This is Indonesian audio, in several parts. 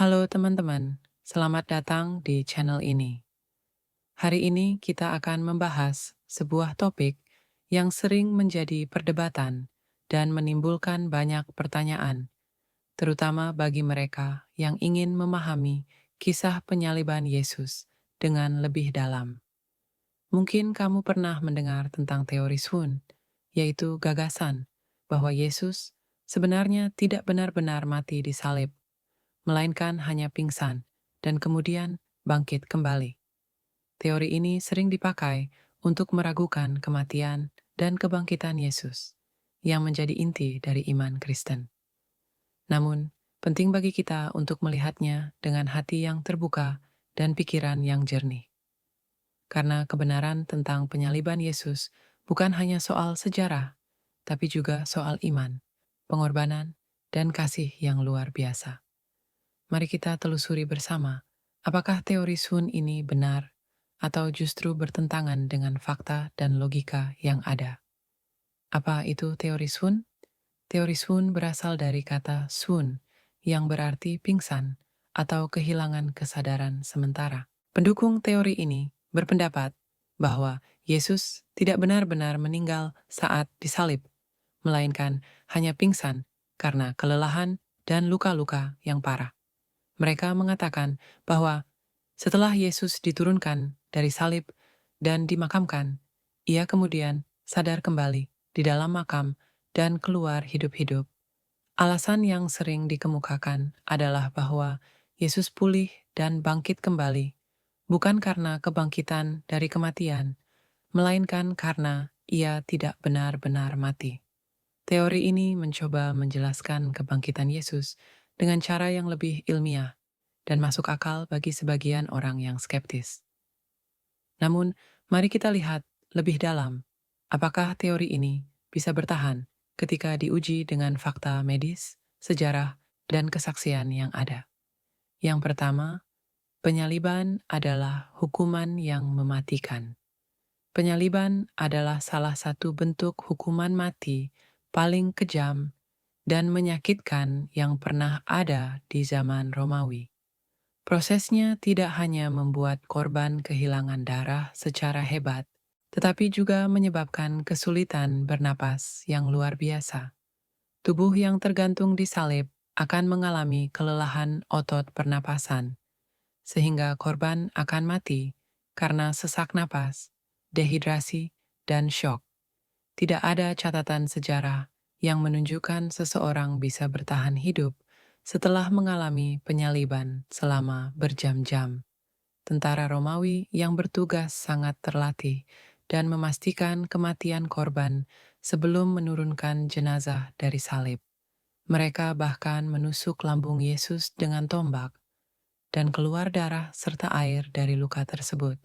Halo teman-teman, selamat datang di channel ini. Hari ini kita akan membahas sebuah topik yang sering menjadi perdebatan dan menimbulkan banyak pertanyaan, terutama bagi mereka yang ingin memahami kisah penyaliban Yesus dengan lebih dalam. Mungkin kamu pernah mendengar tentang teori Sun, yaitu gagasan bahwa Yesus sebenarnya tidak benar-benar mati di salib, melainkan hanya pingsan dan kemudian bangkit kembali. Teori ini sering dipakai untuk meragukan kematian dan kebangkitan Yesus, yang menjadi inti dari iman Kristen. Namun, penting bagi kita untuk melihatnya dengan hati yang terbuka dan pikiran yang jernih. Karena kebenaran tentang penyaliban Yesus bukan hanya soal sejarah, tapi juga soal iman, pengorbanan, dan kasih yang luar biasa. Mari kita telusuri bersama, apakah teori Sun ini benar atau justru bertentangan dengan fakta dan logika yang ada. Apa itu teori Sun? Teori Sun berasal dari kata Sun, yang berarti pingsan atau kehilangan kesadaran sementara. Pendukung teori ini berpendapat bahwa Yesus tidak benar-benar meninggal saat disalib, melainkan hanya pingsan karena kelelahan dan luka-luka yang parah. Mereka mengatakan bahwa setelah Yesus diturunkan dari salib dan dimakamkan, ia kemudian sadar kembali di dalam makam dan keluar hidup-hidup. Alasan yang sering dikemukakan adalah bahwa Yesus pulih dan bangkit kembali, bukan karena kebangkitan dari kematian, melainkan karena ia tidak benar-benar mati. Teori ini mencoba menjelaskan kebangkitan Yesus dengan cara yang lebih ilmiah dan masuk akal bagi sebagian orang yang skeptis. Namun, mari kita lihat lebih dalam, apakah teori ini bisa bertahan ketika diuji dengan fakta medis, sejarah, dan kesaksian yang ada. Yang pertama, penyaliban adalah hukuman yang mematikan. Penyaliban adalah salah satu bentuk hukuman mati paling kejam dan menyakitkan yang pernah ada di zaman Romawi. Prosesnya tidak hanya membuat korban kehilangan darah secara hebat, tetapi juga menyebabkan kesulitan bernapas yang luar biasa. Tubuh yang tergantung di salib akan mengalami kelelahan otot pernapasan, sehingga korban akan mati karena sesak napas, dehidrasi, dan syok. Tidak ada catatan sejarah yang menunjukkan seseorang bisa bertahan hidup setelah mengalami penyaliban selama berjam-jam. Tentara Romawi yang bertugas sangat terlatih dan memastikan kematian korban sebelum menurunkan jenazah dari salib. Mereka bahkan menusuk lambung Yesus dengan tombak dan keluar darah serta air dari luka tersebut,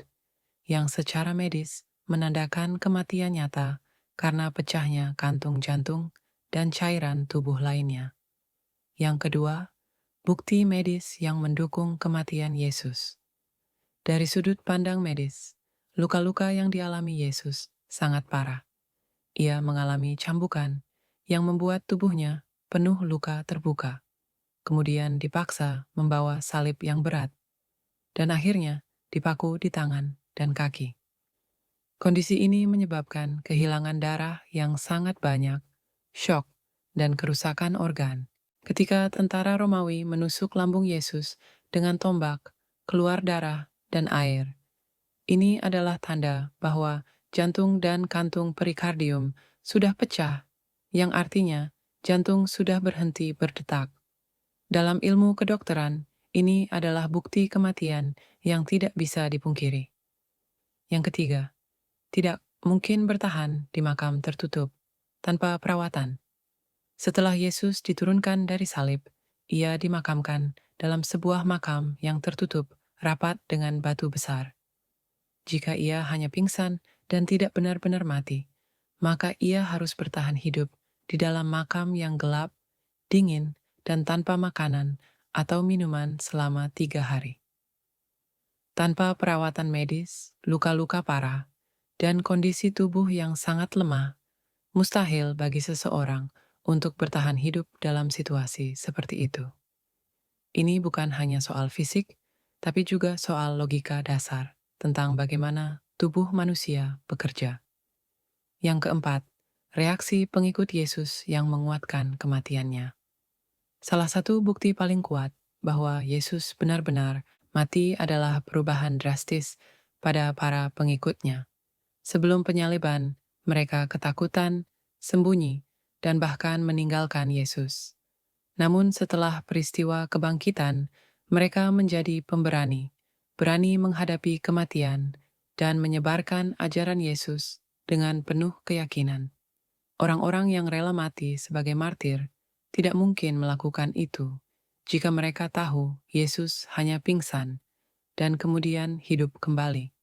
yang secara medis menandakan kematian nyata karena pecahnya kantung jantung dan cairan tubuh lainnya. Yang kedua, bukti medis yang mendukung kematian Yesus. Dari sudut pandang medis, luka-luka yang dialami Yesus sangat parah. Ia mengalami cambukan yang membuat tubuhnya penuh luka terbuka, kemudian dipaksa membawa salib yang berat, dan akhirnya dipaku di tangan dan kaki. Kondisi ini menyebabkan kehilangan darah yang sangat banyak, syok, dan kerusakan organ. Ketika tentara Romawi menusuk lambung Yesus dengan tombak, keluar darah dan air. Ini adalah tanda bahwa jantung dan kantung perikardium sudah pecah, yang artinya jantung sudah berhenti berdetak. Dalam ilmu kedokteran, ini adalah bukti kematian yang tidak bisa dipungkiri. Yang ketiga, tidak mungkin bertahan di makam tertutup tanpa perawatan. Setelah Yesus diturunkan dari salib, ia dimakamkan dalam sebuah makam yang tertutup rapat dengan batu besar. Jika ia hanya pingsan dan tidak benar-benar mati, maka ia harus bertahan hidup di dalam makam yang gelap, dingin, dan tanpa makanan atau minuman selama 3 hari. Tanpa perawatan medis, luka-luka parah, dan kondisi tubuh yang sangat lemah, mustahil bagi seseorang untuk bertahan hidup dalam situasi seperti itu. Ini bukan hanya soal fisik, tapi juga soal logika dasar tentang bagaimana tubuh manusia bekerja. Yang keempat, reaksi pengikut Yesus yang menguatkan kematiannya. Salah satu bukti paling kuat bahwa Yesus benar-benar mati adalah perubahan drastis pada para pengikutnya. Sebelum penyaliban, mereka ketakutan, sembunyi, dan bahkan meninggalkan Yesus. Namun setelah peristiwa kebangkitan, mereka menjadi pemberani, berani menghadapi kematian, dan menyebarkan ajaran Yesus dengan penuh keyakinan. Orang-orang yang rela mati sebagai martir tidak mungkin melakukan itu jika mereka tahu Yesus hanya pingsan dan kemudian hidup kembali.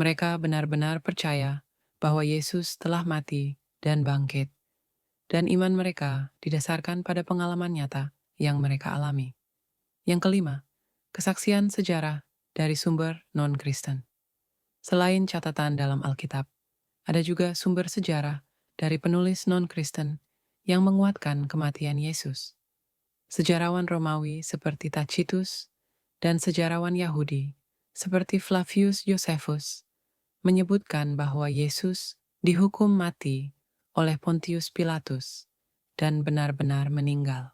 Mereka benar-benar percaya bahwa Yesus telah mati dan bangkit, dan iman mereka didasarkan pada pengalaman nyata yang mereka alami. Yang kelima, kesaksian sejarah dari sumber non-Kristen. Selain catatan dalam Alkitab, ada juga sumber sejarah dari penulis non-Kristen yang menguatkan kematian Yesus. Sejarawan Romawi seperti Tacitus dan sejarawan Yahudi seperti Flavius Josephus menyebutkan bahwa Yesus dihukum mati oleh Pontius Pilatus dan benar-benar meninggal.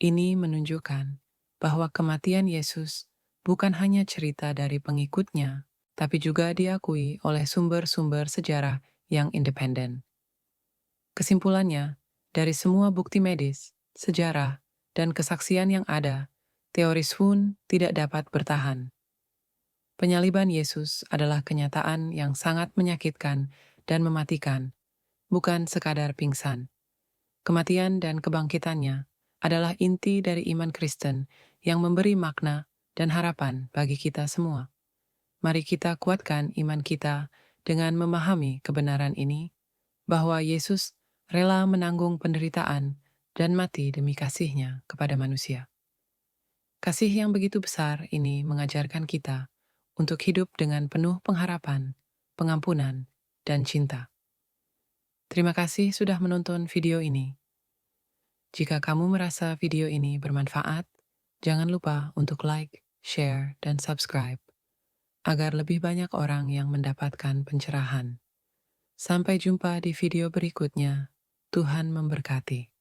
Ini menunjukkan bahwa kematian Yesus bukan hanya cerita dari pengikutnya, tapi juga diakui oleh sumber-sumber sejarah yang independen. Kesimpulannya, dari semua bukti medis, sejarah, dan kesaksian yang ada, teori Swoon tidak dapat bertahan. Penyaliban Yesus adalah kenyataan yang sangat menyakitkan dan mematikan, bukan sekadar pingsan. Kematian dan kebangkitannya adalah inti dari iman Kristen yang memberi makna dan harapan bagi kita semua. Mari kita kuatkan iman kita dengan memahami kebenaran ini, bahwa Yesus rela menanggung penderitaan dan mati demi kasih-Nya kepada manusia. Kasih yang begitu besar ini mengajarkan kita untuk hidup dengan penuh pengharapan, pengampunan, dan cinta. Terima kasih sudah menonton video ini. Jika kamu merasa video ini bermanfaat, jangan lupa untuk like, share, dan subscribe, agar lebih banyak orang yang mendapatkan pencerahan. Sampai jumpa di video berikutnya. Tuhan memberkati.